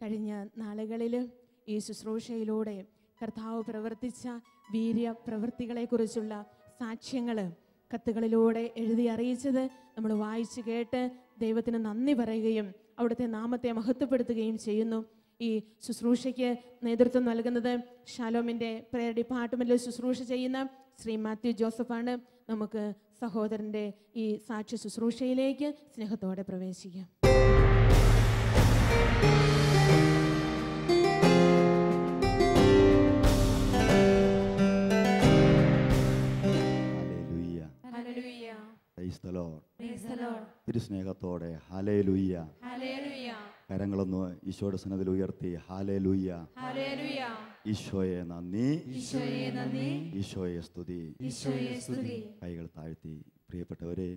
കഴിഞ്ഞ നാളുകളിൽ ഈ ശുശ്രൂഷയിലൂടെ കർത്താവ് പ്രവർത്തിച്ച വീര്യ പ്രവൃത്തികളെക്കുറിച്ചുള്ള സാക്ഷ്യങ്ങൾ കത്തുകളിലൂടെ എഴുതി അറിയിച്ചത് നമ്മൾ വായിച്ചു കേട്ട് ദൈവത്തിന് നന്ദി പറയുകയും അവിടുത്തെ നാമത്തെ മഹത്വപ്പെടുത്തുകയും ചെയ്യുന്നു. ഈ ശുശ്രൂഷയ്ക്ക് നേതൃത്വം നൽകുന്നത് ഷാലോമിൻ്റെ പ്രയർ ഡിപ്പാർട്ട്മെൻറ്റിൽ ശുശ്രൂഷ ചെയ്യുന്ന ശ്രീ മാത്യു ജോസഫാണ്. നമുക്ക് സഹോദരൻ്റെ ഈ സാക്ഷ്യ ശുശ്രൂഷയിലേക്ക് സ്നേഹത്തോടെ പ്രവേശിക്കാം. തിരുസ്നേഹത്തോടെ ഹല്ലേലൂയ. കരങ്ങളൊന്ന് ഈശോയുടെ സന്നദ്ധയിൽ ഉയർത്തി ഹല്ലേലൂയ. ഈശോയെ നന്ദി, ഈശോയെ സ്തുതി. കൈകൾ താഴ്ത്തി. പ്രിയപ്പെട്ടവരെ,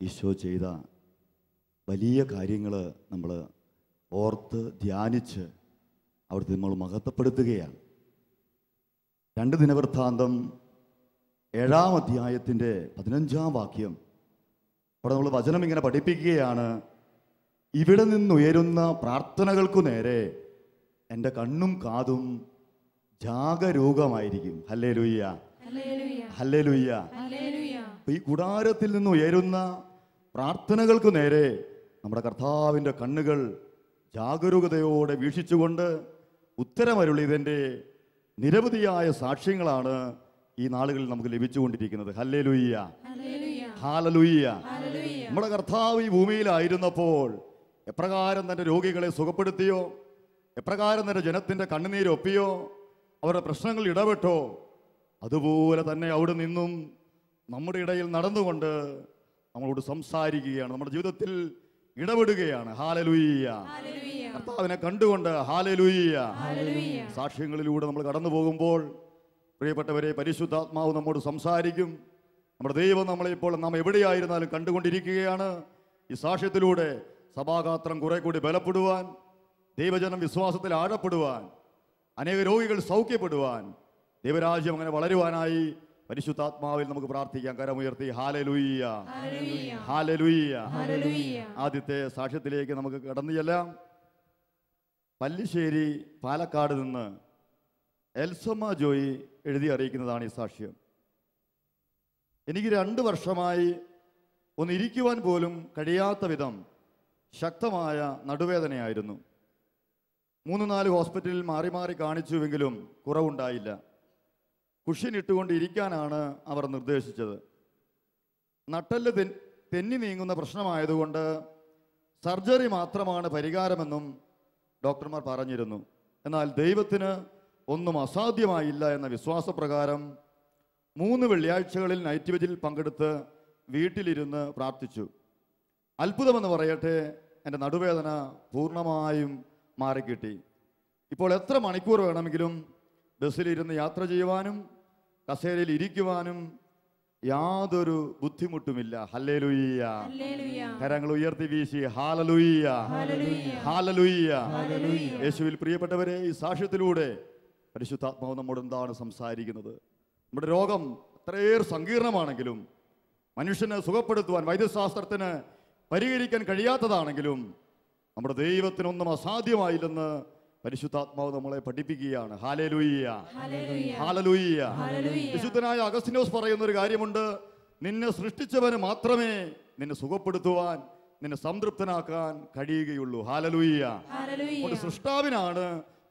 ഈശോ ചെയ്ത വലിയ കാര്യങ്ങൾ നമ്മൾ ഓർത്ത് ധ്യാനിച്ച് അവിടുത്തെ നമ്മൾ മഹത്വപ്പെടുത്തുകയാണ്. 2 ദിനവൃത്താന്തം 7-ാം അധ്യായത്തിൻ്റെ 15-ാം വാക്യം. അവിടെ നമ്മൾ വചനം ഇങ്ങനെ പഠിപ്പിക്കുകയാണ്: ഇവിടെ നിന്നുയരുന്ന പ്രാർത്ഥനകൾക്കു നേരെ എൻ്റെ കണ്ണും കാതും ജാഗരൂകമായിരിക്കും. Hallelujah, hallelujah. ഈ കൂടാരത്തിൽ നിന്ന് ഉയരുന്ന പ്രാർത്ഥനകൾക്കു നേരെ നമ്മുടെ കർത്താവിൻ്റെ കണ്ണുകൾ ജാഗരൂകതയോടെ വീക്ഷിച്ചുകൊണ്ട് ഉത്തരമരുളിയതിൻ്റെ നിരവധിയായ സാക്ഷ്യങ്ങളാണ് ഈ നാളുകളിൽ നമുക്ക് ലഭിച്ചുകൊണ്ടിരിക്കുന്നത്. Hallelujah, hallelujah. നമ്മുടെ കർത്താവ് ഈ ഭൂമിയിലായിരുന്നപ്പോൾ എപ്രകാരം തൻ്റെ രോഗികളെ സുഖപ്പെടുത്തിയോ, എപ്രകാരം തൻ്റെ ജനത്തിൻ്റെ കണ്ണുനീരൊപ്പിയോ, അവരുടെ പ്രശ്നങ്ങൾ ഇടപെട്ടോ, അതുപോലെ തന്നെ അവിടെ നിന്നും നമ്മുടെ ഇടയിൽ നടന്നുകൊണ്ട് നമ്മളോട് സംസാരിക്കുകയാണ്, നമ്മുടെ ജീവിതത്തിൽ ഇടപെടുകയാണ്. ഹല്ലേലൂയ. കർത്താവിനെ കണ്ടുകൊണ്ട് ഹല്ലേലൂയ. സാക്ഷ്യങ്ങളിലൂടെ നമ്മൾ കടന്നു പോകുമ്പോൾ പ്രിയപ്പെട്ടവരെ, പരിശുദ്ധാത്മാവ് നമ്മോട് സംസാരിക്കും. നമ്മുടെ ദൈവം നമ്മളെ ഇപ്പോൾ നാം എവിടെയായിരുന്നാലും കണ്ടുകൊണ്ടിരിക്കുകയാണ്. ഈ സാക്ഷ്യത്തിലൂടെ സഭാഗാത്രം കുറെ കൂടി ബലപ്പെടുവാൻ, ദൈവജനം വിശ്വാസത്തിൽ ആഴപ്പെടുവാൻ, അനേക രോഗികൾ സൗഖ്യപ്പെടുവാൻ, ദൈവരാജ്യം അങ്ങനെ വളരുവാനായി പരിശുദ്ധാത്മാവിൽ നമുക്ക് പ്രാർത്ഥിക്കാം. കരമുയർത്തി ഹല്ലേലൂയ, ഹല്ലേലൂയ. ആദ്യത്തെ സാക്ഷ്യത്തിലേക്ക് നമുക്ക് കടന്നു ചെല്ലാം. പല്ലിശ്ശേരി പാലക്കാട് നിന്ന് എൽസമ്മ ജോയി എഴുതി അറിയിക്കുന്നതാണ് ഈ സാക്ഷ്യം. എനിക്ക് 2 വർഷമായി ഒന്നിരിക്കുവാൻ പോലും കഴിയാത്ത വിധം ശക്തമായ നടുവേദനയായിരുന്നു. 3-4 ഹോസ്പിറ്റലിൽ മാറി മാറി കാണിച്ചുവെങ്കിലും കുറവുണ്ടായില്ല. കുഷ്യൻ ഇട്ടുകൊണ്ട് ഇരിക്കാനാണ് അവർ നിർദ്ദേശിച്ചത്. നട്ടെല്ല് തെന്നി നീങ്ങുന്ന പ്രശ്നമായതുകൊണ്ട് സർജറി മാത്രമാണ് പരിഹാരമെന്നും ഡോക്ടർമാർ പറഞ്ഞിരുന്നു. എന്നാൽ ദൈവത്തിന് ഒന്നും അസാധ്യമായില്ല എന്ന വിശ്വാസപ്രകാരം 3 വെള്ളിയാഴ്ചകളിൽ നൈറ്റ് വിജിൽ പങ്കെടുത്ത് വീട്ടിലിരുന്ന് പ്രാർത്ഥിച്ചു. അത്ഭുതമെന്ന് പറയട്ടെ, എൻ്റെ നടുവേദന പൂർണ്ണമായും മാറിക്കിട്ടി. ഇപ്പോൾ എത്ര മണിക്കൂർ വേണമെങ്കിലും ബസ്സിലിരുന്ന് യാത്ര ചെയ്യുവാനും കസേരയിൽ ഇരിക്കുവാനും യാതൊരു ബുദ്ധിമുട്ടുമില്ല. ഹല്ലേലൂയ. കരങ്ങൾ ഉയർത്തി വീശി ഹല്ലേലൂയ, ഹല്ലേലൂയ. യേശുവിൽ പ്രിയപ്പെട്ടവരെ, ഈ സാക്ഷ്യത്തിലൂടെ പരിശുദ്ധാത്മാവ് നമ്മോട് എന്താണ് സംസാരിക്കുന്നത്? നമ്മുടെ രോഗം എത്രയേറെ സങ്കീർണമാണെങ്കിലും, മനുഷ്യനെ സുഖപ്പെടുത്തുവാൻ വൈദ്യശാസ്ത്രത്തിന് പരിഹരിക്കാൻ കഴിയാത്തതാണെങ്കിലും നമ്മുടെ ദൈവത്തിനൊന്നും അസാധ്യമായില്ലെന്ന് പരിശുദ്ധാത്മാവ് നമ്മളെ പഠിപ്പിക്കുകയാണ്. Hallelujah, hallelujah. വിശുദ്ധനായ അഗസ്തീനോസ് പറയുന്ന ഒരു കാര്യമുണ്ട്: നിന്നെ സൃഷ്ടിച്ചവന് മാത്രമേ നിന്നെ സുഖപ്പെടുത്തുവാൻ, നിന്നെ സംതൃപ്തനാക്കാൻ കഴിയുകയുള്ളൂ. ഹല്ലേലൂയ. സൃഷ്ടാവിനാണ്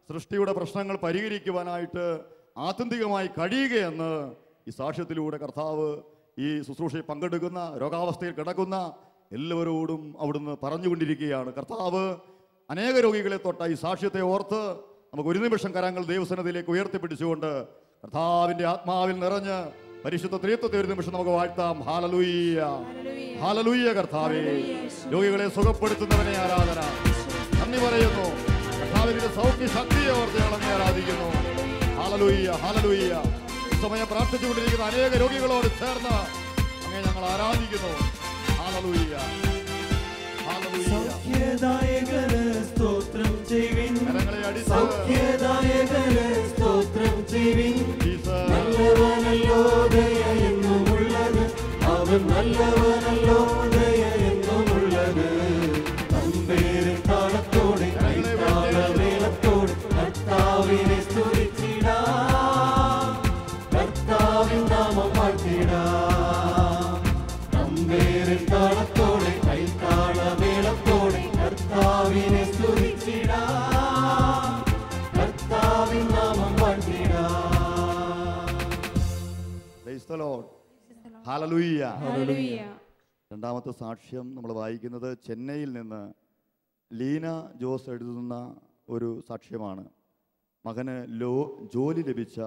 സൃഷ്ടിയുടെ പ്രശ്നങ്ങൾ പരിഹരിക്കുവാനായിട്ട് ആത്യന്തികമായി കഴിയുകയെന്ന് ഈ സാക്ഷ്യത്തിലൂടെ കർത്താവ് ഈ ശുശ്രൂഷയിൽ പങ്കെടുക്കുന്ന, രോഗാവസ്ഥയിൽ കിടക്കുന്ന എല്ലാവരോടും അവിടുന്ന് പറഞ്ഞുകൊണ്ടിരിക്കുകയാണ്. കർത്താവ് അനേക രോഗികളെ തൊട്ട ഈ സാക്ഷ്യത്തെ ഓർത്ത് നമുക്ക് ഒരു നിമിഷം കരങ്ങൾ ദൈവസന്നിധിയിലേക്ക് ഉയർത്തിപ്പിടിച്ചുകൊണ്ട് കർത്താവിൻ്റെ ആത്മാവിൽ നിറഞ്ഞ് പരിശുദ്ധ ത്രിത്വത്തെ ഒരു നിമിഷം നമുക്ക് വാഴ്ത്താം. Hallelujah, hallelujah. കർത്താവേ, രോഗികളെ സുഖപ്പെടുത്തുന്നവനെ ആരാധന. നന്ദി പറയുന്നു. കർത്താവിന്റെ സൗഖ്യ ശക്തിയെ ഓർത്ത് ഞങ്ങളെ ആരാധിക്കുന്നു. Hallelujah, hallelujah. ഈ സമയം പ്രാർത്ഥിച്ചുകൊണ്ടിരിക്കുന്ന അനേക രോഗികളോട് ചേർന്ന് അങ്ങനെ ഞങ്ങൾ ആരാധിക്കുന്നു. Hallelujah, hallelujah. സൗഖ്യദായകന് സ്തോത്രം ചെയ്യുവിൻ, സൗഖ്യദായകന് സ്തോത്രം ചെയ്യുവിൻ. നല്ലവനല്ലോ ദയ എന്നുമുള്ളത്, അവൻ നല്ലവനല്ലോ ദയ എന്നുമുള്ളത്. തമ്പേരും താളത്തോടെ കൈത്താ the Lord. Hallelujah. Hallelujah. രണ്ടാമത്തെ സാക്ഷ്യം നമ്മൾ വായിക്കുന്നത് ചെന്നൈയിൽ നിന്ന് ലീന ജോസ് എഴുതുന്ന ഒരു സാക്ഷ്യമാണ്. മകന് ജോലി ലഭിച്ച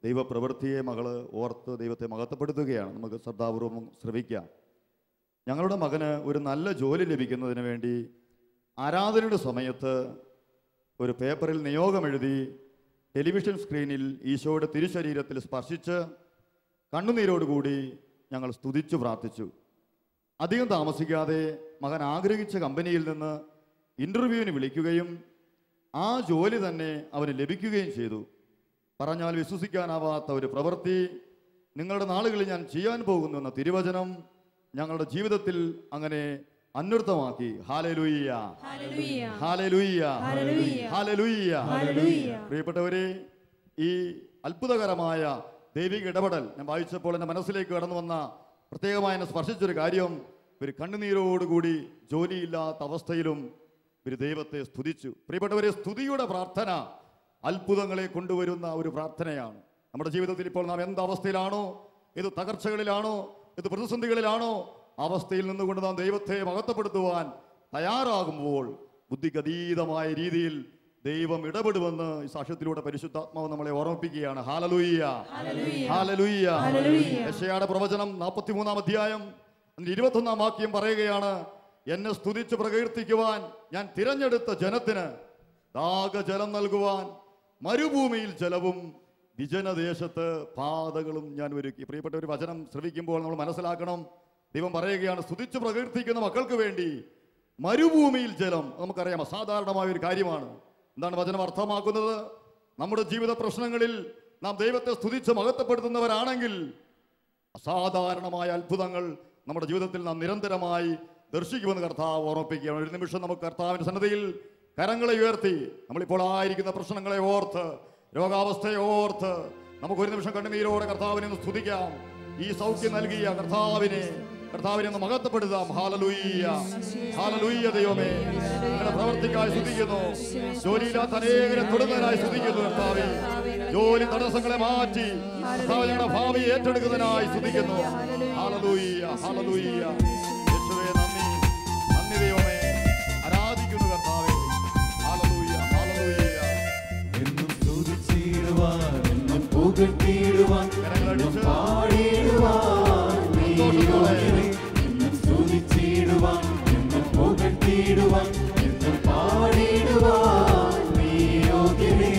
ദൈവപ്രവൃത്തിയെ മകള് ഓർത്ത് ദൈവത്തെ മഹത്വപ്പെടുത്തുകയാണ്. നമുക്ക് ശ്രദ്ധാപൂർവം ശ്രവിക്കാം. ഞങ്ങളുടെ മകന് ഒരു നല്ല ജോലി ലഭിക്കുന്നതിന് വേണ്ടി ആരാധനയുടെ സമയത്ത് ഒരു പേപ്പറിൽ നിയോഗം എഴുതി ടെലിവിഷൻ സ്ക്രീനിൽ ഈശോയുടെ തിരുശരീരത്തിൽ സ്പർശിച്ച് കണ്ണുനീരോടുകൂടി ഞങ്ങൾ സ്തുതിച്ചു പ്രാർത്ഥിച്ചു. അധികം താമസിക്കാതെ മകൻ ആഗ്രഹിച്ച കമ്പനിയിൽ നിന്ന് ഇൻ്റർവ്യൂവിന് വിളിക്കുകയും ആ ജോലി തന്നെ അവന് ലഭിക്കുകയും ചെയ്തു. പറഞ്ഞാൽ വിശ്വസിക്കാനാവാത്ത ഒരു പ്രവൃത്തി നിങ്ങളുടെ നാളുകളിൽ ഞാൻ ചെയ്യാൻ പോകുന്നു എന്ന തിരുവചനം ഞങ്ങളുടെ ജീവിതത്തിൽ അങ്ങനെ അന്വർത്ഥമാക്കി. Hallelujah, hallelujah, hallelujah. പ്രിയപ്പെട്ടവരെ, ഈ അത്ഭുതകരമായ ദൈവിക ഇടപെടൽ ഞാൻ വായിച്ചപ്പോൾ എൻ്റെ മനസ്സിലേക്ക് കടന്നു വന്ന പ്രത്യേകമായി എന്നെ സ്പർശിച്ചൊരു കാര്യം, ഇവർ കണ്ണുനീരോടുകൂടി ജോലിയില്ലാത്ത അവസ്ഥയിലും ഇവർ ദൈവത്തെ സ്തുതിച്ചു. പ്രിയപ്പെട്ടവരെ, സ്തുതിയുടെ പ്രാർത്ഥന അത്ഭുതങ്ങളെ കൊണ്ടുവരുന്ന ഒരു പ്രാർത്ഥനയാണ്. നമ്മുടെ ജീവിതത്തിൽ ഇപ്പോൾ നാം എന്ത് അവസ്ഥയിലാണോ, ഏത് തകർച്ചകളിലാണോ, ഏത് പ്രതിസന്ധികളിലാണോ, അവസ്ഥയിൽ നിന്നുകൊണ്ട് നാം ദൈവത്തെ മഹത്വപ്പെടുത്തുവാൻ തയ്യാറാകുമ്പോൾ ബുദ്ധിക്കതീതമായ രീതിയിൽ ദൈവം ഇടപെടുമെന്ന് ഈ സാക്ഷ്യത്തിലൂടെ പരിശുദ്ധാത്മാവ് നമ്മളെ ഓർമ്മിപ്പിക്കുകയാണ്. Hallelujah, hallelujah. യെശയ്യായുടെ പ്രവചനം 43-ാം അധ്യായം 21-ാം വാക്യം പറയുകയാണ്, എന്നെ സ്തുതിച്ച് പ്രകീർത്തിക്കുവാൻ ഞാൻ തിരഞ്ഞെടുത്ത ജനത്തിന് ദാഹജലം നൽകുവാൻ മരുഭൂമിയിൽ ജലവും വിജനദേശത്ത് പാതകളും ഞാൻ ഒരുക്കി. പ്രിയപ്പെട്ട ഒരു വചനം ശ്രവിക്കുമ്പോൾ നമ്മൾ മനസ്സിലാക്കണം, ദൈവം പറയുകയാണ് സ്തുതിച്ച് പ്രകീർത്തിക്കുന്ന മക്കൾക്ക് വേണ്ടി മരുഭൂമിയിൽ ജലം. നമുക്കറിയാം, അസാധാരണമായ ഒരു കാര്യമാണ്. എന്താണ് വചനം അർത്ഥമാക്കുന്നത്? നമ്മുടെ ജീവിത പ്രശ്നങ്ങളിൽ നാം ദൈവത്തെ സ്തുതിച്ച് മഹത്വപ്പെടുത്തുന്നവരാണെങ്കിൽ അസാധാരണമായ അത്ഭുതങ്ങൾ നമ്മുടെ ജീവിതത്തിൽ നാം നിരന്തരമായി ദർശിക്കുമെന്ന് കർത്താവ് ഓർമ്മിപ്പിക്കുകയാണ്. ഒരു നിമിഷം നമുക്ക് കർത്താവിൻ്റെ സന്നിധിയിൽ കരങ്ങളെ ഉയർത്തി നമ്മളിപ്പോൾ ആയിരിക്കുന്ന പ്രശ്നങ്ങളെ ഓർത്ത്, രോഗാവസ്ഥയെ ഓർത്ത് നമുക്കൊരു നിമിഷം കണ്ണുനീരോടെ കർത്താവിനെ ഒന്ന് സ്തുതിക്കാം. ഈ സൗഖ്യം നൽകിയ കർത്താവിനെ ഒന്ന് മഹത്വപ്പെടുത്താം. Hallelujah, hallelujah. ദൈവമേ, നിങ്ങളുടെ പ്രവർത്തിക്കായി സ്തുതിക്കുന്നു. ജോലിയില്ലാത്ത അനേകരെ തൊടുന്നതിനായി സ്തുതിക്കുന്നു. കർത്താവേ, ജോലി തടസ്സങ്ങളെ മാറ്റി കർത്താവിന്റെ ഭാവി ഏറ്റെടുക്കുന്നതിനായി സ്തുതിക്കുന്നു. Hallelujah, hallelujah. യേശുവേ, നന്ദി, നന്ദി ദൈവമേ, ആരാധിക്കുന്നു കർത്താവേ. Hallelujah, hallelujah. എന്നും സ്തുതിച്ചിടുവാൻ, എന്നും പുകഴ്ത്തിയിടുവാൻ, എന്നും പാടിയിടുവാൻ, എന്നും സ്തുതിച്ചിടുവാൻ, എന്നും പുകഴ്ത്തിയിടുവാൻ, എന്നും പാടിയിടുവാൻ നീ യോഗ്യനേ.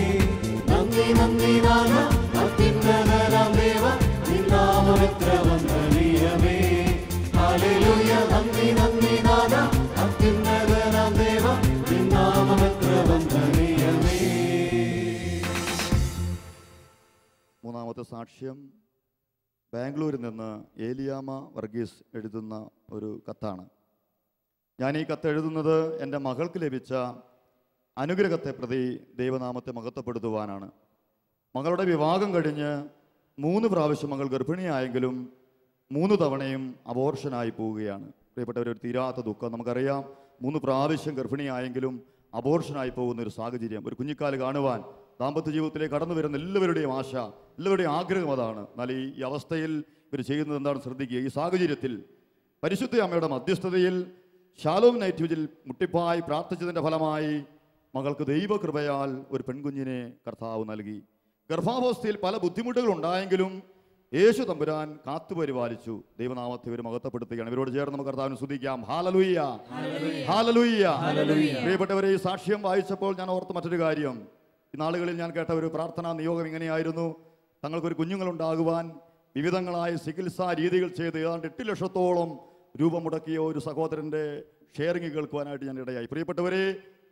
നന്ദി നന്ദി നാഥ, അത്യുന്നതനാം ദേവ, നിൻ നാമം എത്ര വന്ദനീയമേ. ഹല്ലേലൂയ. നന്ദി നന്ദി നാഥ, അത്യുന്നതനാം ദേവ, നിൻ നാമം എത്ര വന്ദനീയമേ. മൂന്നാമത്തെ സാക്ഷ്യം ബാംഗ്ലൂരിൽ നിന്ന് ഏലിയാമ്മ വർഗീസ് എഴുതുന്ന ഒരു കത്താണ്. ഞാൻ ഈ കത്ത് എഴുതുന്നത് എൻ്റെ മകൾക്ക് ലഭിച്ച അനുഗ്രഹത്തെ പ്രതി ദൈവനാമത്തെ മഹത്വപ്പെടുത്തുവാനാണ്. മകളുടെ വിവാഹം കഴിഞ്ഞ് 3 പ്രാവശ്യം മകൾ ഗർഭിണിയായെങ്കിലും 3 തവണയും അബോർഷനായി പോവുകയാണ്. പ്രിയപ്പെട്ടവർ, ഒരു തീരാത്ത ദുഃഖം. നമുക്കറിയാം, 3 പ്രാവശ്യം ഗർഭിണിയായെങ്കിലും അബോർഷനായി പോകുന്ന ഒരു സാഹചര്യം. ഒരു കുഞ്ഞിക്കാല് കാണുവാൻ ദാമ്പത്യ ജീവിതത്തിലേക്ക് കടന്നു വരുന്ന എല്ലാവരുടെയും ആശ, എല്ലാവരുടെയും ആഗ്രഹം അതാണ്. എന്നാൽ ഈ അവസ്ഥയിൽ ഇവർ ചെയ്യുന്നത് എന്താണ് ശ്രദ്ധിക്കുക. ഈ സാഹചര്യത്തിൽ പരിശുദ്ധ അമ്മയുടെ മധ്യസ്ഥതയിൽ ഷാലോം നൈറ്റ് വിജിൽ മുട്ടിപ്പായി പ്രാർത്ഥിച്ചതിൻ്റെ ഫലമായി മകൾക്ക് ദൈവകൃപയാൽ ഒരു പെൺകുഞ്ഞിനെ കർത്താവ് നൽകി. ഗർഭാവസ്ഥയിൽ പല ബുദ്ധിമുട്ടുകൾ ഉണ്ടായെങ്കിലും യേശു തമ്പുരാൻ കാത്തുപരിപാലിച്ചു. ദൈവനാമത്തെ ഇവർ മഹത്വപ്പെടുത്തുകയാണ്. ഇവരോട് ചേർന്ന് നമുക്ക് കർത്താവിനെ സ്തുതിക്കാം. Hallelujah, hallelujah. പ്രിയപ്പെട്ടവരെ, ഈ സാക്ഷ്യം വായിച്ചപ്പോൾ ഞാൻ ഓർത്ത മറ്റൊരു കാര്യം, ഈ നാളുകളിൽ ഞാൻ കേട്ട ഒരു പ്രാർത്ഥനാ നിയോഗം ഇങ്ങനെയായിരുന്നു. തങ്ങൾക്കൊരു കുഞ്ഞുങ്ങളുണ്ടാകുവാൻ വിവിധങ്ങളായ ചികിത്സാ രീതികൾ ചെയ്ത് ഏതാണ്ട് 8 ലക്ഷത്തോളം രൂപ മുടക്കിയ ഒരു സഹോദരൻ്റെ ഷെയറിങ് കേൾക്കുവാനായിട്ട് ഞാൻ ഇടയായി. പ്രിയപ്പെട്ടവരെ,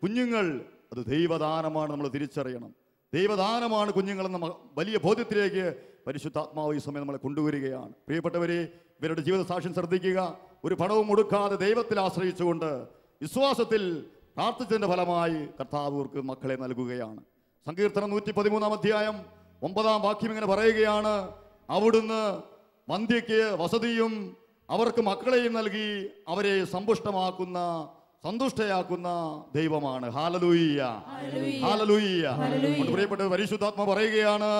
കുഞ്ഞുങ്ങൾ അത് ദൈവദാനമാണ്, നമ്മൾ തിരിച്ചറിയണം. ദൈവദാനമാണ് കുഞ്ഞുങ്ങളെന്ന വലിയ ബോധ്യത്തിലേക്ക് പരിശുദ്ധാത്മാവ് ഈ സമയം നമ്മളെ കൊണ്ടുവരികയാണ്. പ്രിയപ്പെട്ടവരെ, ഇവരുടെ ജീവിത സാക്ഷ്യം ശ്രദ്ധിക്കുക. ഒരു പണവും മുടക്കാതെ ദൈവത്തിൽ ആശ്രയിച്ചുകൊണ്ട് വിശ്വാസത്തിൽ പ്രാർത്ഥിച്ചതിൻ്റെ ഫലമായി കർത്താവ് ഇവർക്ക് മക്കളെ നൽകുകയാണ്. സങ്കീർത്തനം 113-ാം അധ്യായം 9-ാം വാക്യം ഇങ്ങനെ പറയുകയാണ്, അവിടുന്ന് വന്ധ്യയ്ക്ക് വസതിയും അവർക്ക് മക്കളെയും നൽകി അവരെ സന്തുഷ്ടയാക്കുന്ന ദൈവമാണ്. Hallelujah, hallelujah. പ്രിയപ്പെട്ട പരിശുദ്ധാത്മ പറയുകയാണ്,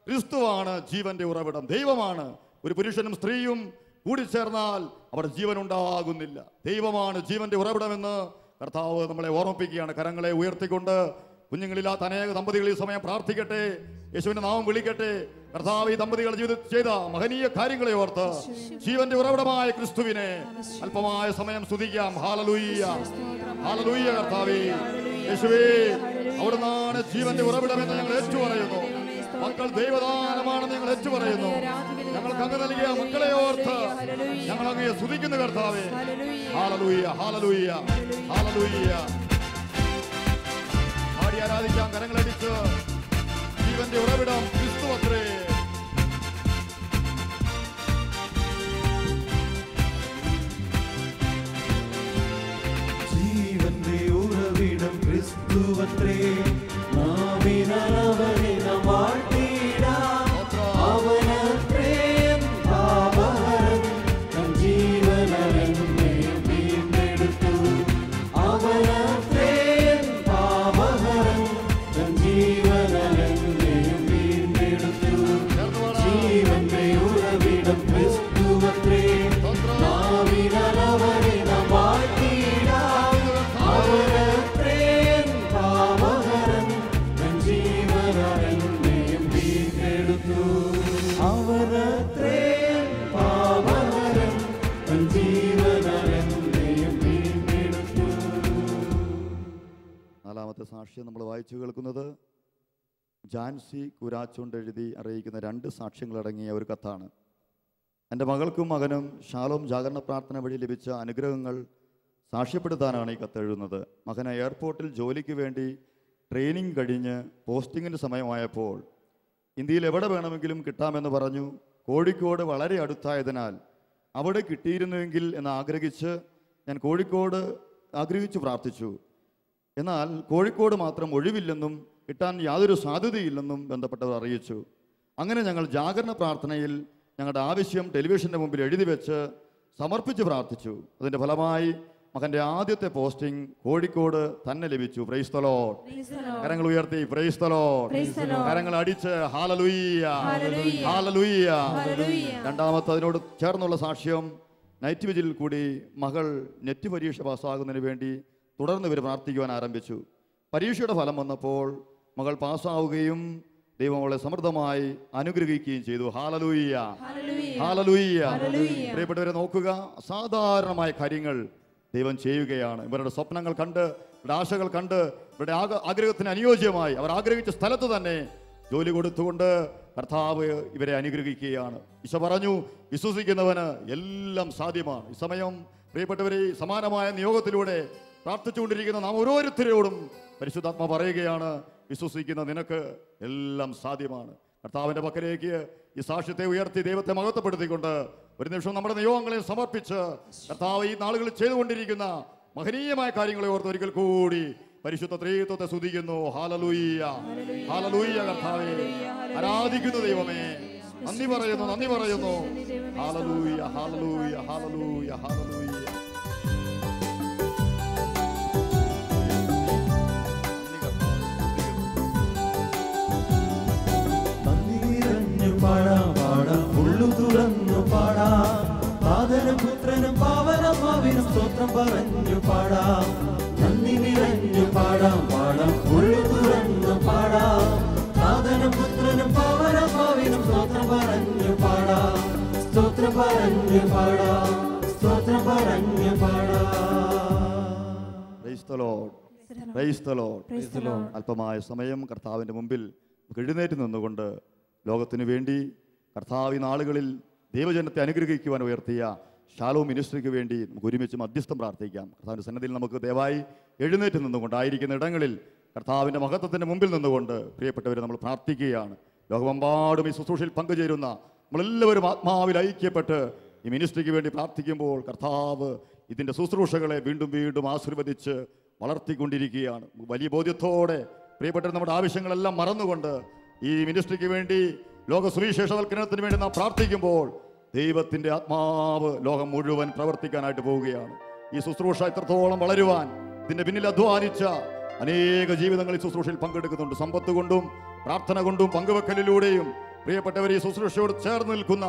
ക്രിസ്തുവാണ് ജീവന്റെ ഉറവിടം, ദൈവമാണ് ഒരു പുരുഷനും സ്ത്രീയും കൂടിച്ചേർന്നാൽ അവിടെ ജീവൻ ഉണ്ടാകുന്നില്ല. ദൈവമാണ് ജീവന്റെ ഉറവിടമെന്ന് കർത്താവ് നമ്മളെ ഓർമ്മിപ്പിക്കുകയാണ്. കരങ്ങളെ ഉയർത്തിക്കൊണ്ട് കുഞ്ഞുങ്ങളില്ലാത്ത അനേക ദമ്പതികൾ ഈ സമയം പ്രാർത്ഥിക്കട്ടെ, യേശുവിന്റെ നാമം വിളിക്കട്ടെ. കർത്താവ് ഈ ദമ്പതികൾ ജീവിതത്തിൽ ചെയ്ത മഹനീയ കാര്യങ്ങളെ ഓർത്ത് ജീവന്റെ ഉറവിടമായ ക്രിസ്തുവിനെ അല്പമായ സമയം സ്തുതിക്കാം. Hallelujah, hallelujah. കർത്താവേ, യേശുവേ, അവിടുന്നാണ് ജീവന്റെ ഉറവിടമെന്ന് ഞങ്ങൾ ഏറ്റുപറയുന്നു. മക്കൾ ദൈവദാനമാണെന്ന് ഞങ്ങൾ ഏറ്റുപറയുന്നു. ഞങ്ങൾക്ക് അങ്ങ് നൽകിയ മക്കളെ ഓർത്ത് ഞങ്ങൾ അങ്ങയെ സ്തുതിക്കുന്നു കർത്താവേ. Hallelujah, hallelujah, hallelujah. പാടി ആരാധിക്കാം, കരങ്ങളടിച്ച്. ജീവന്റെ ഉറവിടം ക്രിസ്തു അത്രേ. ജീവന്റെ ഉറവിടം ക്രിസ്തുവത്രേ. നാവിനവനെ നാം വാഴ്ത്തിടാം. അവനത്രേ പാപഹരൻ, തൻ ജീവനെന്നെയും വീണ്ടെടുത്തു. അവനത്രേ പാപഹരൻ, തൻ ജീവനെന്നെയും വീണ്ടെടുത്തു. ജീവന്റെ ഉറവിടം ക്രിസ്തുവത്രേ. നാവിനവനെ നാം വാഴ്ത്തിടാം. അവനത്രേ പാപഹരൻ, തൻ ജീവനെന്നെയും വീണ്ടെടുത്തു. അവനത്രേ പാപഹരൻ, തൻ ജീവനെന്നെയും വീണ്ടെടുത്തു. നാലാമത്തെ സാക്ഷ്യം നമ്മൾ വായിച്ചു കേൾക്കുന്നത് ജാൻസി കുരാച്ചോണ്ട് എഴുതി അറിയിക്കുന്ന 2 സാക്ഷ്യങ്ങളടങ്ങിയ ഒരു കത്താണ്. എൻ്റെ മകൾക്കും മകനും ഷാലോം ജാഗരണ പ്രാർത്ഥന വഴി ലഭിച്ച അനുഗ്രഹങ്ങൾ സാക്ഷ്യപ്പെടുത്താനാണ് ഈ കത്ത് എഴുതുന്നത്. മകന് എയർപോർട്ടിൽ ജോലിക്ക് വേണ്ടി ട്രെയിനിങ് കഴിഞ്ഞ് പോസ്റ്റിങ്ങിന് സമയമായപ്പോൾ ഇന്ത്യയിൽ എവിടെ വേണമെങ്കിലും കിട്ടാമെന്ന് പറഞ്ഞു. കോഴിക്കോട് വളരെ അടുത്തായതിനാൽ അവിടെ കിട്ടിയിരുന്നുവെങ്കിൽ എന്ന് ആഗ്രഹിച്ച് ഞാൻ കോഴിക്കോട് ആഗ്രഹിച്ചു പ്രാർത്ഥിച്ചു. എന്നാൽ കോഴിക്കോട് മാത്രം ഒഴിവില്ലെന്നും കിട്ടാൻ യാതൊരു സാധ്യതയില്ലെന്നും ബന്ധപ്പെട്ടവർ അറിയിച്ചു. അങ്ങനെ ഞങ്ങൾ ജാഗരണ പ്രാർത്ഥനയിൽ ഞങ്ങളുടെ ആവശ്യം ടെലിവിഷൻ്റെ മുമ്പിൽ എഴുതി വെച്ച് സമർപ്പിച്ച് പ്രാർത്ഥിച്ചു. അതിൻ്റെ ഫലമായി മകൻ്റെ ആദ്യത്തെ പോസ്റ്റിംഗ് കോഴിക്കോട് തന്നെ ലഭിച്ചു. Price the Lord. കരങ്ങൾ ഉയർത്തി പ്രൈസ് ദി ലോർഡ്. കരങ്ങൾ അടിച്ച് ഹല്ലേലൂയ, ഹല്ലേലൂയ. രണ്ടാമത്തെ അതിനോട് ചേർന്നുള്ള സാക്ഷ്യം നൈറ്റ് വിജിലിൽ കൂടി മകൾ നെറ്റ് പരീക്ഷ പാസ്സാകുന്നതിന് വേണ്ടി തുടർന്ന് ഇവർ പ്രാർത്ഥിക്കുവാൻ ആരംഭിച്ചു. പരീക്ഷയുടെ ഫലം വന്നപ്പോൾ മകൾ പാസ്സാവുകയും ദൈവം അവളെ സമൃദ്ധമായി അനുഗ്രഹിക്കുകയും ചെയ്തു. Hallelujah, hallelujah. പ്രിയപ്പെട്ടവരെ, നോക്കുക, അസാധാരണമായ കാര്യങ്ങൾ ദൈവം ചെയ്യുകയാണ്. ഇവരുടെ സ്വപ്നങ്ങൾ കണ്ട്, ഇവരുടെ ആശകൾ കണ്ട്, ഇവരുടെ ആഗ്രഹത്തിന് അനുയോജ്യമായി അവർ ആഗ്രഹിച്ച സ്ഥലത്ത് തന്നെ ജോലി കൊടുത്തുകൊണ്ട് കർത്താവ് ഇവരെ അനുഗ്രഹിക്കുകയാണ്. ഈശോ പറഞ്ഞു, വിശ്വസിക്കുന്നവന് എല്ലാം സാധ്യമാണ്. ഈ സമയം പ്രിയപ്പെട്ടവരെ, സമാനമായ നിയോഗത്തിലൂടെ പ്രാർത്ഥിച്ചുകൊണ്ടിരിക്കുന്ന നാം ഓരോരുത്തരോടും പരിശുദ്ധാത്മ പറയുകയാണ്, വിശ്വസിക്കുന്ന നിനക്ക് എല്ലാം സാധ്യമാണ്. കർത്താവിൻ്റെ പക്കലേക്ക് ഈ സാക്ഷ്യത്തെ ഉയർത്തി ദൈവത്തെ മഹത്വപ്പെടുത്തിക്കൊണ്ട് ഒരു നിമിഷം നമ്മുടെ നിയോഗങ്ങളെ സമർപ്പിച്ച് കർത്താവ് ഈ നാളുകളിൽ ചെയ്തുകൊണ്ടിരിക്കുന്ന മഹനീയമായ കാര്യങ്ങളെ ഓർത്ത് ഒരിക്കൽ കൂടി പരിശുദ്ധ ത്രിത്വത്തെ സ്തുതിക്കുന്നു. Hallelujah, hallelujah. കർത്താവേ, ആരാധിക്കുന്നു ദൈവമേ, നന്ദി പറയുന്നു, നന്ദി പറയുന്നു. Hallelujah, hallelujah, hallelujah, hallelujah. പാടാം പാടാം ഉള്ളു തുറന്നു പാടാം. പാതനും പുത്രനും പാവനമാവിനും സ്തോത്രം പറഞ്ഞു പാടാം. നന്ദി നിറഞ്ഞു പാടാം പാടാം ഉള്ളു തുറന്നു പാടാം. പാതനും പുത്രനും പാവനമാവിനും സ്തോത്രം പറഞ്ഞു പാടാം. സ്തോത്രം പറഞ്ഞു പാടാം, സ്തോത്രം പറഞ്ഞു പാടാം. Praise the lord, praise the lord, praise the lord. അല്പമായ സമയം കർത്താവിൻ്റെ മുമ്പിൽ എഴുന്നേറ്റ് നിന്നുകൊണ്ട് ലോകത്തിനു വേണ്ടി കർത്താവ് ഈ നാളുകളിൽ ദൈവജനത്തെ അനുഗ്രഹിക്കുവാൻ ഉയർത്തിയ ഷാലോം മിനിസ്ട്രിക്ക് വേണ്ടി നമുക്ക് ഒരുമിച്ച് മധ്യസ്ഥം പ്രാർത്ഥിക്കാം. കർത്താവിൻ്റെ സന്നദ്ധിയിൽ നമുക്ക് ദയവായി എഴുന്നേറ്റ് നിന്നുകൊണ്ട് ആയിരിക്കുന്ന ഇടങ്ങളിൽ കർത്താവിൻ്റെ മഹത്വത്തിൻ്റെ മുമ്പിൽ നിന്നുകൊണ്ട് പ്രിയപ്പെട്ടവരെ നമ്മൾ പ്രാർത്ഥിക്കുകയാണ്. ലോകമെമ്പാടും ഈ ശുശ്രൂഷയിൽ പങ്കുചേരുന്ന നമ്മളെല്ലാവരും ആത്മാവിൽ ഐക്യപ്പെട്ട് ഈ മിനിസ്ട്രിക്ക് വേണ്ടി പ്രാർത്ഥിക്കുമ്പോൾ കർത്താവ് ഇതിൻ്റെ ശുശ്രൂഷകളെ വീണ്ടും വീണ്ടും ആശീർവദിച്ച് വളർത്തിക്കൊണ്ടിരിക്കുകയാണ്. വലിയ ബോധ്യത്തോടെ പ്രിയപ്പെട്ടവർ നമ്മുടെ ആവശ്യങ്ങളെല്ലാം മറന്നുകൊണ്ട് ഈ മിനിസ്ട്രിക്ക് വേണ്ടി ലോക സുവിശേഷവൽക്കരണത്തിന് വേണ്ടി നാം പ്രാർത്ഥിക്കുമ്പോൾ ദൈവത്തിൻ്റെ ആത്മാവ് ലോകം മുഴുവൻ പ്രവർത്തിക്കാനായിട്ട് പോവുകയാണ്. ഈ ശുശ്രൂഷ ഇത്രത്തോളം വളരുവാൻ ഇതിൻ്റെ പിന്നിൽ അധ്വാനിച്ച അനേക ജീവിതങ്ങൾ ഈ ശുശ്രൂഷയിൽ പങ്കെടുക്കുന്നുണ്ട്. സമ്പത്ത് കൊണ്ടും പ്രാർത്ഥന കൊണ്ടും പങ്കുവെക്കലിലൂടെയും പ്രിയപ്പെട്ടവർ ഈ ശുശ്രൂഷയോട് ചേർന്ന് നിൽക്കുന്ന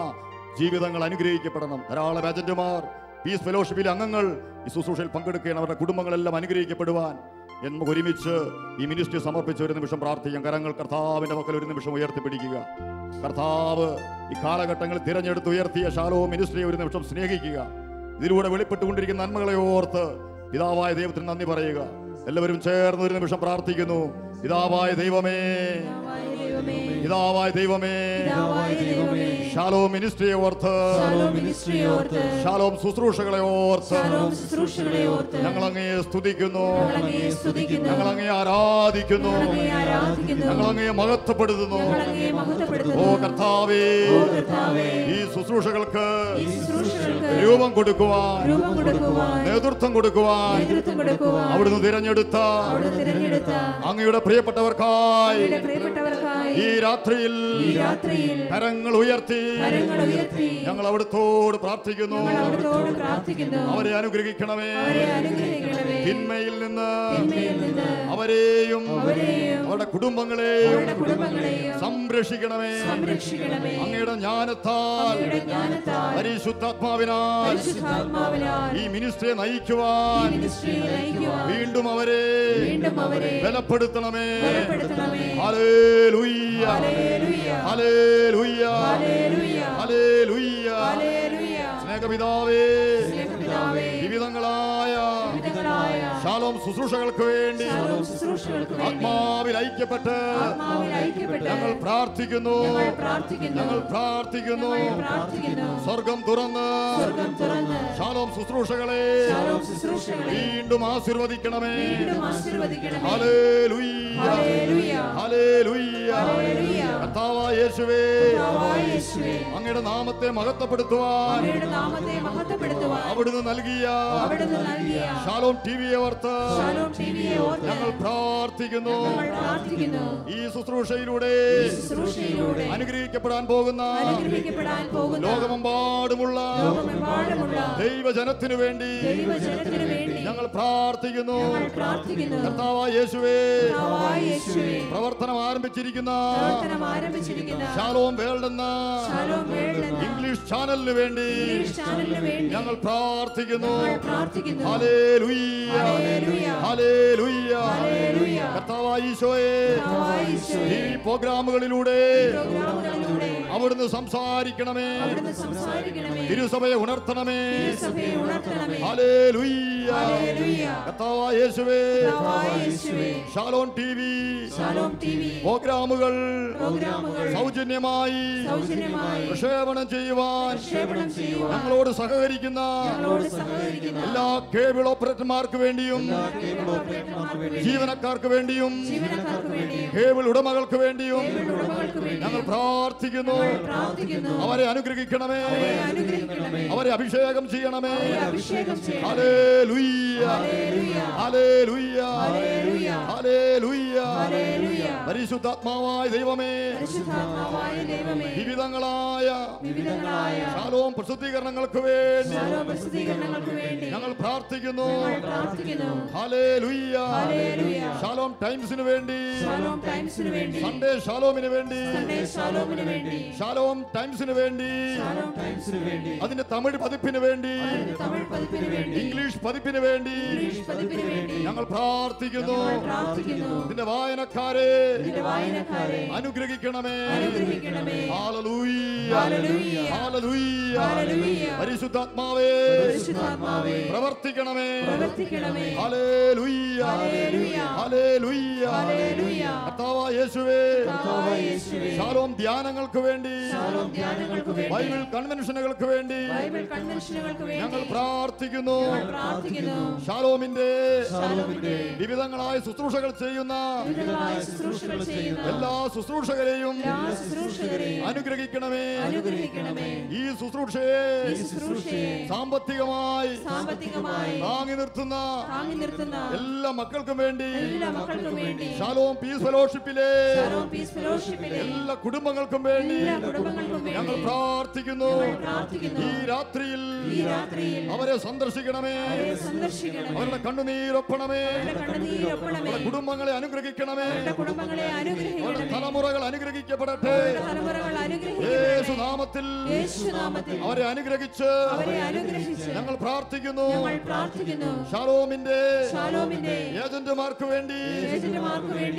ജീവിതങ്ങൾ അനുഗ്രഹിക്കപ്പെടണം. ധാരാളം ഏജന്റുമാർ, പീസ് ഫെലോഷിപ്പിലെ അംഗങ്ങൾ ഈ ശുശ്രൂഷയിൽ പങ്കെടുക്കുകയാണ്. അവരുടെ കുടുംബങ്ങളെല്ലാം അനുഗ്രഹിക്കപ്പെടുവാൻ നമുക്ക് ഒരുമിച്ച് ഈ മിനിസ്ട്രി സമർപ്പിച്ച് ഒരു നിമിഷം പ്രാർത്ഥിക്കാം. കരങ്ങൾ കർത്താവിന്റെ മക്കൾ ഒരു നിമിഷം ഉയർത്തിപ്പിടിക്കുക. കർത്താവ് ഈ കാലഘട്ടങ്ങളിൽ തിരഞ്ഞെടുത്ത് ഉയർത്തിയ ഷാലോം മിനിസ്ട്രിയെ ഒരു നിമിഷം സ്നേഹിക്കുക. ഇതിലൂടെ വെളിപ്പെട്ടുകൊണ്ടിരിക്കുന്ന നന്മകളെ ഓർത്ത് പിതാവായ ദൈവത്തിന് നന്ദി പറയുക. എല്ലാവരും ചേർന്ന് ഒരു നിമിഷം പ്രാർത്ഥിക്കുന്നു. പിതാവായ ദൈവമേ, പിതാവായ ദൈവമേ, ഷാലോം മിനിസ്ട്രിയെ ഓർത്ത്, ഷാലോം ശുശ്രൂഷകളെ ഓർത്ത് ഞങ്ങൾ അങ്ങയെ സ്തുതിക്കുന്നു, ഞങ്ങൾ അങ്ങയെ ആരാധിക്കുന്നു, ഞങ്ങൾ അങ്ങയെ മഹത്വപ്പെടുത്തുന്നു. ഓ കർത്താവേ, ഈ ശുശ്രൂഷകൾക്ക് രൂപം കൊടുക്കുവാൻ, നേതൃത്വം കൊടുക്കുവാൻ അവിടുന്ന് തിരഞ്ഞെടുത്ത അങ്ങയുടെ പ്രിയപ്പെട്ടവർക്കായി ഈ രാത്രിയിൽ കരങ്ങൾ ഉയർത്തി ഞങ്ങൾ അവിടുത്തോട് പ്രാർത്ഥിക്കുന്നു. അവരെ അനുഗ്രഹിക്കണമേ, തിന്മയിൽ നിന്ന് അവരെയും അവരുടെ കുടുംബങ്ങളെയും സംരക്ഷിക്കണമേ. അങ്ങയുടെ ജ്ഞാനത്താൽ, പരിശുദ്ധാത്മാവിനാൽ ഈ മിനിസ്ട്രിയെ നയിക്കുവാൻ വീണ്ടും അവരെ ബലപ്പെടുത്തണമേ. Hallelujah, hallelujah, hallelujah. സ്നേഹപിതാവേ, വിവിധങ്ങളായ ഷാലോം ശുശ്രൂഷകൾക്ക് വേണ്ടി ആത്മാവിൽ ഐക്യപ്പെട്ട് ഞങ്ങൾ പ്രാർത്ഥിക്കുന്നു, ഞങ്ങൾ പ്രാർത്ഥിക്കുന്നു. സ്വർഗം തുറന്ന് ഷാലോം ശുശ്രൂഷകളെ വീണ്ടും ആശീർവദിക്കണമേ. Hallelujah, hallelujah. കർത്താവായ യേശുവേ, അങ്ങയുടെ നാമത്തെ മഹത്വപ്പെടുത്തുവാൻ അവിടുന്ന് നൽകിയ ഷാലോം ടിവിയെ ഓർത്ത് ഞങ്ങൾ പ്രാർത്ഥിക്കുന്നു. ഈ ശുശ്രൂഷയിലൂടെ അനുഗ്രഹിക്കപ്പെടാൻ പോകുന്ന ലോകമെമ്പാടുമുള്ള ദൈവജനത്തിനു വേണ്ടി ഞങ്ങൾ പ്രാർത്ഥിക്കുന്നു. കർത്താവായ യേശുവേ, പ്രവർത്തനം ആരംഭിച്ചിരിക്കുന്ന ഷാലോം വേൾഡ് എന്ന ഇംഗ്ലീഷ് ചാനലിന് വേണ്ടി ഞങ്ങൾ പ്രാർത്ഥിക്കുന്നു. Hallelujah, hallelujah. കർത്താവായ ഈശോയെ, ഈ പ്രോഗ്രാമുകളിലൂടെ അവിടുന്ന് സംസാരിക്കണമേ, തിരുസഭയെ ഉണർത്തണമേ. ഹല്ലേലൂയ. കർത്താവായ യേശുവേ, ഷാലോം ടിവി പ്രോഗ്രാമുകൾ സൗജന്യമായി പ്രക്ഷേപണം ചെയ്യുവാൻ ഞങ്ങളോട് സഹകരിക്കുന്ന എല്ലാ കേബിൾ ഓപ്പറേറ്റർമാർക്ക് വേണ്ടിയും ജീവനക്കാർക്ക് വേണ്ടിയും കേബിൾ ഉടമകൾക്ക് വേണ്ടിയും ഞങ്ങൾ പ്രാർത്ഥിക്കുന്നു. അവരെ അനുഗ്രഹിക്കണമേ, അവരെ അഭിഷേകം ചെയ്യണമേ. Hallelujah, hallelujah, hallelujah. പരിശുദ്ധാത്മാവായ ദൈവമേ, വിവിധങ്ങളായ ഷാലോം പ്രസിദ്ധീകരണങ്ങൾക്ക് വേണ്ടി ഞങ്ങൾ പ്രാർത്ഥിക്കുന്നു. ഹല്ലേലൂയ. ഷാലോം ടൈംസിന് വേണ്ടി, സൺഡേ ഷാലോമിന് വേണ്ടി, ഷാലോം ടൈംസിന് വേണ്ടി, അതിന്റെ തമിഴ് പതിപ്പിന് വേണ്ടി, ഇംഗ്ലീഷ് പതിപ്പിന് വേണ്ടി ഞങ്ങൾ പ്രാർത്ഥിക്കുന്നു. ഇതിന്റെ വായനക്കാരെ അനുഗ്രഹിക്കണമേ. Hallelujah, hallelujah. പരിശുദ്ധാത്മാവേ, പ്രവർത്തിക്കണമേ. Hallelujah, hallelujah. കർത്താവായ യേശുവേ, ഷാലോം ധ്യാനങ്ങൾക്ക് വേണ്ടി, ബൈബിൾ കൺവെൻഷനുകൾക്ക് വേണ്ടി ഞങ്ങൾ പ്രാർത്ഥിക്കുന്നു. ഷാലോമിന്റെ വിവിധങ്ങളായ ശുശ്രൂഷകൾ ചെയ്യുന്ന എല്ലാ ശുശ്രൂഷകരെയും അനുഗ്രഹിക്കണമേ. ഈ ശുശ്രൂഷയെ സാമ്പത്തികമായി താങ്ങി നിർത്തുന്ന എല്ലാ മക്കൾക്കും വേണ്ടി, ഷാലോം പീസ് ഫെലോഷിപ്പിലെ എല്ലാ കുടുംബങ്ങൾക്കും വേണ്ടി ഞങ്ങൾ പ്രാർത്ഥിക്കുന്നു. ഈ രാത്രിയിൽ അവരെ സന്ദർശിക്കണമേ, അവരുടെ കണ്ണുനീരൊപ്പണമേ, അവരുടെ കുടുംബങ്ങളെ അനുഗ്രഹിക്കണമേ, അവരുടെ തലമുറകൾ അനുഗ്രഹിക്കപ്പെടട്ടെ. യേശു നാമത്തിൽ യേശുനാമത്തിൽ അവരെ അനുഗ്രഹിച്ച് ഞങ്ങൾ പ്രാർത്ഥിക്കുന്നു. ശാലോമിന്റെ ഏജന്റുമാർക്ക് വേണ്ടി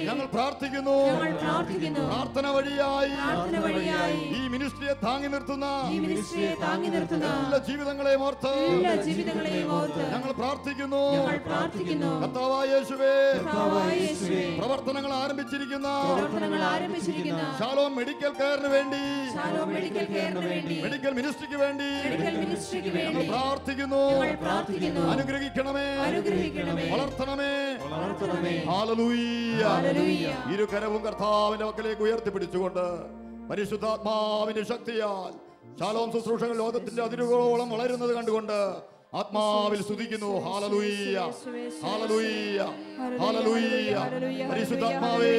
ഞങ്ങൾ പ്രാർത്ഥിക്കുന്നു. പ്രാർത്ഥന വഴിയായി ഈ മിനിസ്ട്രിയെ താങ്ങി നിർത്തുന്ന എല്ലാ ജീവിതങ്ങളെയും ഓർത്ത് ഞങ്ങൾ പ്രാർത്ഥിക്കുന്നു. കർത്താവായ യേശുവേ, പ്രവർത്തനങ്ങൾ ആരംഭിച്ചിരിക്കുന്ന ശാലോം മെഡിക്കൽ കെയറിന് വേണ്ടി, മെഡിക്കൽ മിനിസ്ട്രിക്ക് വേണ്ടി ഞങ്ങൾ പ്രാർത്ഥിക്കുന്നു. അനുഗ്രഹിക്കണമേ, വളർത്തണമേ. ഹല്ലേലൂയ. ഇരു കരവും കർത്താവിന്റെ പക്കലേക്ക് ഉയർത്തിപ്പിടിച്ചുകൊണ്ട് പരിശുദ്ധാത്മാവിന്റെ ശക്തിയാൽ ശാലോം ശുശ്രൂഷകൾ ലോകത്തിന്റെ അതിരുകളോളം വളരുന്നത് കണ്ടുകൊണ്ട് ആത്മാവിൽ സ്തുതിക്കുന്നു. Hallelujah, hallelujah, hallelujah. പരിശുദ്ധാത്മാവേ,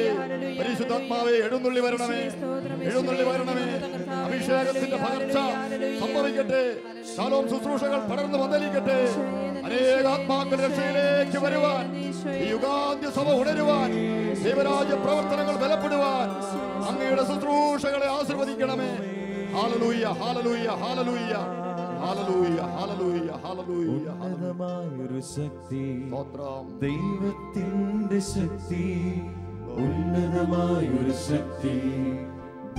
പരിശുദ്ധാത്മാവേ, എഴുന്നള്ളി വരണമേ, എഴുന്നള്ളി വരണമേ. അഭിഷേകത്തിന്റെ പകർച്ച സംഭവിക്കട്ടെ. ശാലോം ശുശ്രൂഷകൾ പടർന്നു വന്നിരിക്കട്ടെ. അനേക ആത്മാക്കൾ രക്ഷയിലേക്ക് വരുവാൻ, ഈ യുഗാന്ത്യ സഭ ഉണരുവാൻ, ദൈവരാജ്യ പ്രവർത്തനങ്ങൾ ബലപ്പെടുവാൻ അങ്ങയുടെ ശുശ്രൂഷകളെ ആശീർവദിക്കണമേ. Hallelujah, hallelujah, hallelujah, hallelujah, hallelujah, hallelujah. ഉന്നതമായൊരു ശക്തി, ദൈവത്തിന്റെ ശക്തി, ഉന്നതമായൊരു ശക്തി,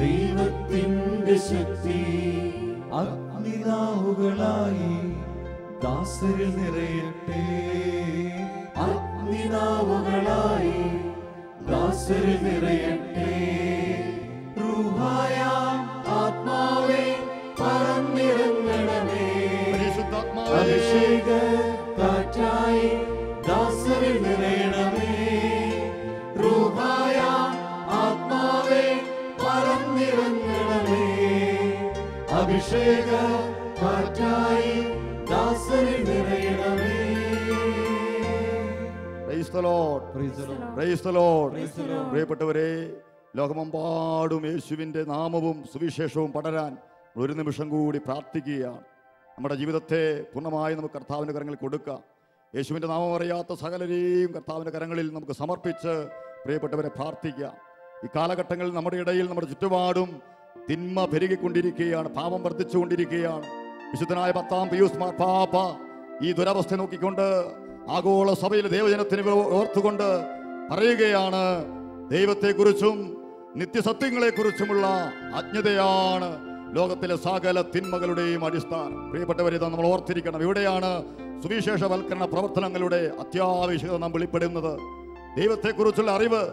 ദൈവത്തിന്റെ ശക്തി. അഗ്നിനാവുകളായി ദാസരിൽ നിറയട്ടെ, അഗ്നിനാവുകളായി ദാസരിൽ നിറയട്ടെ. റൂഹായ ആത്മാവേ പറന്നിറങ്ങണമേ, അഭിഷേക കാറ്റായി ദാസരിൽ നിറയണമേ. റൂഹായ ആത്മാവേ പറന്നിറങ്ങണമേ, അഭിഷേക കാറ്റായി ദാസരിൽ നിറയണമേ. Praise the Lord. Praise the Lord. പ്രിയപ്പെട്ടവരെ, ലോകമെമ്പാടും യേശുവിൻ്റെ നാമവും സുവിശേഷവും പടരാൻ ഒരു നിമിഷം കൂടി പ്രാർത്ഥിക്കുകയാണ്. നമ്മുടെ ജീവിതത്തെ പൂർണ്ണമായി നമുക്ക് കർത്താവിൻ്റെ കരങ്ങളിൽ കൊടുക്കാം. യേശുവിൻ്റെ നാമം അറിയാത്ത സകലരെയും കർത്താവിൻ്റെ കരങ്ങളിൽ നമുക്ക് സമർപ്പിച്ച് പ്രിയപ്പെട്ടവരെ പ്രാർത്ഥിക്കാം. ഈ കാലഘട്ടങ്ങളിൽ നമ്മുടെ ഇടയിൽ, നമ്മുടെ ചുറ്റുപാടും തിന്മ പെരുകിക്കൊണ്ടിരിക്കുകയാണ്, പാപം വർദ്ധിച്ചുകൊണ്ടിരിക്കുകയാണ്. വിശുദ്ധനായ 10-ാം പിയൂസ് മാർപ്പാപ്പ ഈ ദുരവസ്ഥ നോക്കിക്കൊണ്ട് ആഗോള സഭയിലെ ദൈവജനത്തിന് ഓർത്തുകൊണ്ട് പറയുകയാണ്, ദൈവത്തെക്കുറിച്ചും നിത്യസത്യങ്ങളെക്കുറിച്ചുമുള്ള അജ്ഞതയാണ് ലോകത്തിലെ സകല തിന്മകളുടെയും അടിസ്ഥാനം. പ്രിയപ്പെട്ടവരെ, നമ്മൾ ഓർത്തിരിക്കണം. ഇവിടെയാണ് സുവിശേഷവൽക്കരണ പ്രവർത്തനങ്ങളുടെ അത്യാവശ്യത നാം വെളിപ്പെടുന്നത്. ദൈവത്തെക്കുറിച്ചുള്ള അറിവ്,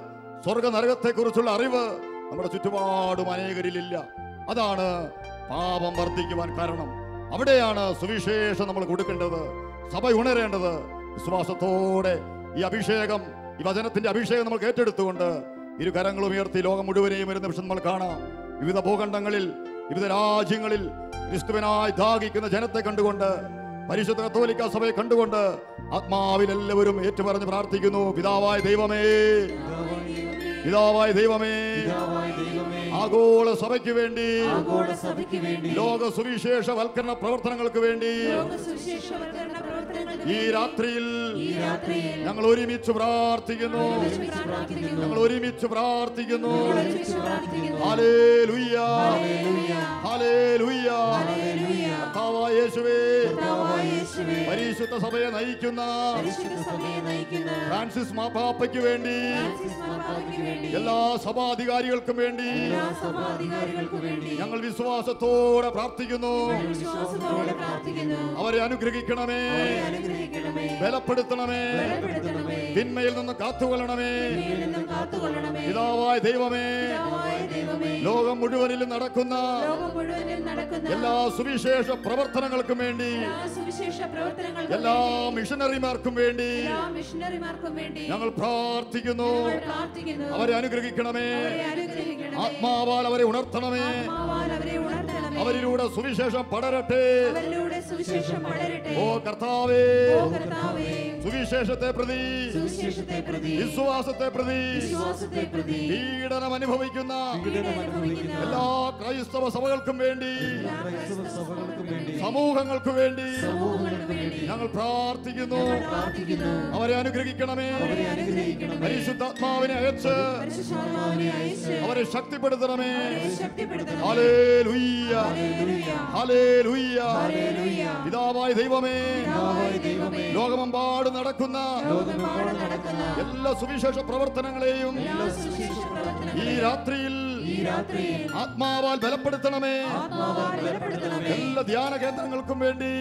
സ്വർഗ നരകത്തെക്കുറിച്ചുള്ള അറിവ് നമ്മുടെ ചുറ്റുപാടും അനേകരിലില്ല. അതാണ് പാപം വർദ്ധിക്കുവാൻ കാരണം. അവിടെയാണ് സുവിശേഷം നമ്മൾ കൊടുക്കേണ്ടത്, സഭ ഉണരേണ്ടത്. വിശ്വാസത്തോടെ ഈ അഭിഷേകം, ഈ വചനത്തിന്റെ അഭിഷേകം നമ്മൾ ഏറ്റെടുത്തുകൊണ്ട് ഇരു കരങ്ങളും ഉയർത്തി ലോകം മുഴുവനെയും ഒരു നിമിഷം നമ്മൾ കാണാം. വിവിധ ഭൂഖണ്ഡങ്ങളിൽ, വിവിധ രാജ്യങ്ങളിൽ ക്രിസ്തുവിനായി ദാഹിക്കുന്ന ജനത്തെ കണ്ടുകൊണ്ട്, പരിശുദ്ധ കത്തോലിക്ക സഭയെ കണ്ടുകൊണ്ട് ആത്മാവിൽ എല്ലാവരും ഏറ്റുപറഞ്ഞ് പ്രാർത്ഥിക്കുന്നു. പിതാവായ ദൈവമേ, പിതാവായ ദൈവമേ, ആഗോള സഭയ്ക്ക് വേണ്ടി, ലോക സുവിശേഷ വൽക്കരണ പ്രവർത്തനങ്ങൾക്ക് വേണ്ടി ഈ രാത്രിയിൽ ഞങ്ങൾ ഒരുമിച്ച് പ്രാർത്ഥിക്കുന്നു, ഞങ്ങൾ ഒരുമിച്ച് പ്രാർത്ഥിക്കുന്നു. Hallelujah, hallelujah. കർത്താവായ യേശുവേ, പരിശുദ്ധ സഭയെ നയിക്കുന്ന ഫ്രാൻസിസ് മാർപ്പാപ്പയ്ക്ക് വേണ്ടി, എല്ലാ സഭാധികാരികൾക്കും വേണ്ടി ഞങ്ങൾ വിശ്വാസത്തോടെ പ്രാർത്ഥിക്കുന്നു. അവരെ അനുഗ്രഹിക്കണമേ, ബലപ്പെടുത്തണമേ, തിന്മയിൽ നിന്ന് കാത്തുകൊള്ളണമേ. പിതാവായ ദൈവമേ, ലോകം മുഴുവനിലും നടക്കുന്ന എല്ലാ സുവിശേഷ പ്രവർത്തനങ്ങൾക്കും വേണ്ടി, എല്ലാ മിഷനറിമാർക്കും വേണ്ടി ഞങ്ങൾ പ്രാർത്ഥിക്കുന്നു. അവരെ അനുഗ്രഹിക്കണമേ, ആത്മാവാൽ അവരെ ഉണർത്തണമേ. അവരിലൂടെ സുവിശേഷം പടരട്ടെ. ഓ കർത്താവേ, സുവിശേഷത്തെ പ്രതി വിശ്വാസത്തെ പ്രതി പീഡനം അനുഭവിക്കുന്ന എല്ലാ ക്രൈസ്തവ സഭകൾക്കും വേണ്ടി സമൂഹങ്ങൾക്ക് വേണ്ടി ഞങ്ങൾ പ്രാർത്ഥിക്കുന്നു. അവരെ അനുഗ്രഹിക്കണമേ. പരിശുദ്ധാത്മാവിനെ അയച്ച് അവരെ ശക്തിപ്പെടുത്തണമേ. Hallelujah, hallelujah. പിതാവായ ദൈവമേ, ലോകമെമ്പാടും നടക്കുന്ന എല്ലാ സുവിശേഷ പ്രവർത്തനങ്ങളെയും ഈ രാത്രിയിൽ ആത്മാവാൽ ബലപ്പെടുത്തണമേ. എല്ലാ ധ്യാന കേന്ദ്രങ്ങൾക്കും വേണ്ടി,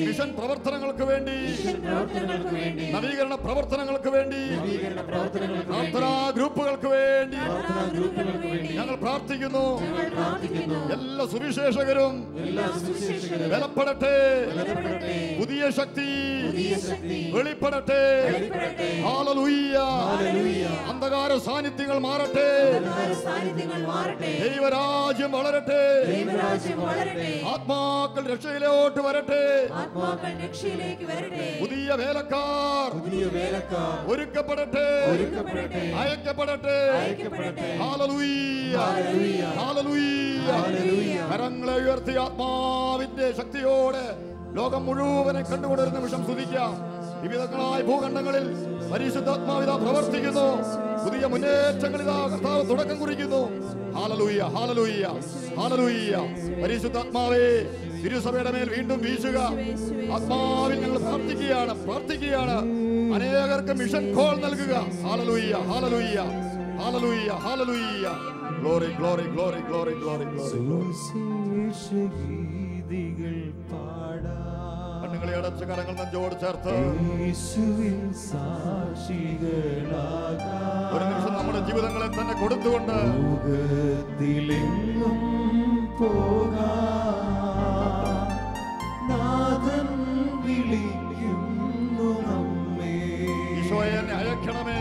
മിഷൻ പ്രവർത്തനങ്ങൾക്ക് വേണ്ടി, നവീകരണ പ്രവർത്തനങ്ങൾക്ക് വേണ്ടി, പ്രാർത്ഥനാ ഗ്രൂപ്പുകൾക്ക് വേണ്ടി ഞങ്ങൾ പ്രാർത്ഥിക്കുന്നു. എല്ലാ സുവിശേഷകരും ബലപ്പെടട്ടെ. പുതിയ ശക്തി വെളിപ്പെടട്ടെ. ഹല്ലേലൂയ. അന്ധകാര സാന്നിധ്യങ്ങൾ മാറട്ടെ. ദൈവരാജ്യം വളരട്ടെ. ആത്മാക്കൾ രക്ഷയിലോട്ട് വരട്ടെ. പുതിയ വേലക്കാർ ഒരുക്കപ്പെടട്ടെ, അയക്കപ്പെടട്ടെ. Hallelujah, hallelujah. കരങ്ങളെ ഉയർത്തി ആത്മാവിന്റെ ശക്തിയോടെ ലോകം മുഴുവനെ കണ്ടുകൊണ്ടൊരു നിമിഷം സ്തുതിക്കാം. വിവിധങ്ങളായ ഭൂഖണ്ഡങ്ങളിൽ പരിശുദ്ധാത്മാവിതാ പ്രവർത്തിക്കുന്നു. പുതിയ മുന്നേറ്റങ്ങളിതാ കർത്താവ് തുടക്കം കുറിക്കുന്നു. Hallelujah, hallelujah, hallelujah. പരിശുദ്ധാത്മാവേ, തിരുസഭയുടെ മേൽ വീണ്ടും വീശുക. ആത്മാവിൽ ഞങ്ങൾ പ്രാർത്ഥിക്കുകയാണ്. അനേകർക്ക് മിഷൻ കോൾ നൽകുക. Hallelujah, hallelujah, hallelujah, hallelujah. Glory, glory, glory, glory, glory, glory. കണ്ണുകളെ അടച്ച് കരങ്ങൾ നെഞ്ചോട് ചേർത്ത് ഒരു നിമിഷം നമ്മുടെ ജീവിതങ്ങളെ തന്നെ കൊടുത്തുകൊണ്ട് ഈശോയെ എന്നെ അയക്കണമേ.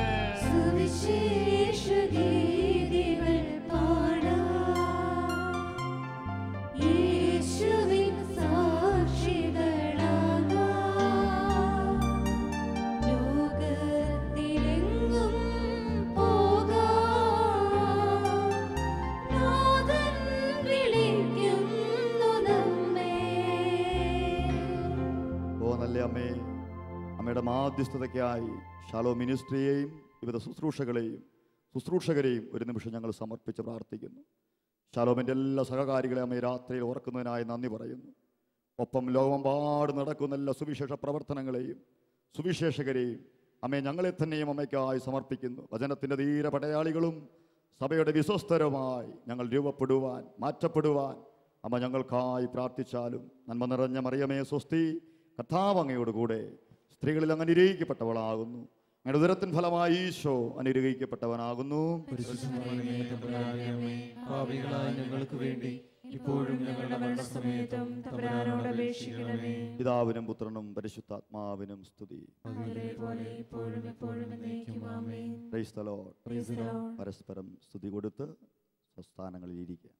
അമ്മേ, അമ്മയുടെ മാധ്യസ്ഥതയ്ക്കായി ഷാലോം മിനിസ്ട്രിയെയും വിവിധ ശുശ്രൂഷകരെയും ഒരു നിമിഷം ഞങ്ങൾ സമർപ്പിച്ച് പ്രാർത്ഥിക്കുന്നു. ഷാലോമിൻ്റെ എല്ലാ സഹകാരികളെ അമ്മയെ രാത്രിയിൽ ഓർക്കുന്നതിനായി നന്ദി പറയുന്നു. ഒപ്പം ലോകമെമ്പാടും നടക്കുന്ന എല്ലാ സുവിശേഷ പ്രവർത്തനങ്ങളെയും സുവിശേഷകരെയും അമ്മയെ ഞങ്ങളെ തന്നെയും അമ്മയ്ക്കായി സമർപ്പിക്കുന്നു. വചനത്തിൻ്റെ ധീര പടയാളികളും സഭയുടെ വിശ്വസ്തരുമായി ഞങ്ങൾ രൂപപ്പെടുവാൻ, മാറ്റപ്പെടുവാൻ അമ്മ ഞങ്ങൾക്കായി പ്രാർത്ഥിച്ചാലും. നന്മ നിറഞ്ഞ മറിയമേ സ്വസ്തി, കർത്താവ് അങ്ങയോടുകൂടെ സ്ത്രീകളിൽ അങ്ങ് അനുഗ്രഹിക്കപ്പെട്ടവളാകുന്നു. അങ്ങയുടെ ഉദരത്തിൻ ഫലമായി ഈശോ അനുഗ്രഹിക്കപ്പെട്ടവനാകുന്നു. പിതാവിനും പുത്രനും പരിശുദ്ധാത്മാവിനും സ്തുതി. Price the Lord. പരസ്പരം സ്തുതി കൊടുത്ത് സ്വസ്ഥാനങ്ങളിൽ ഇരിക്കുക.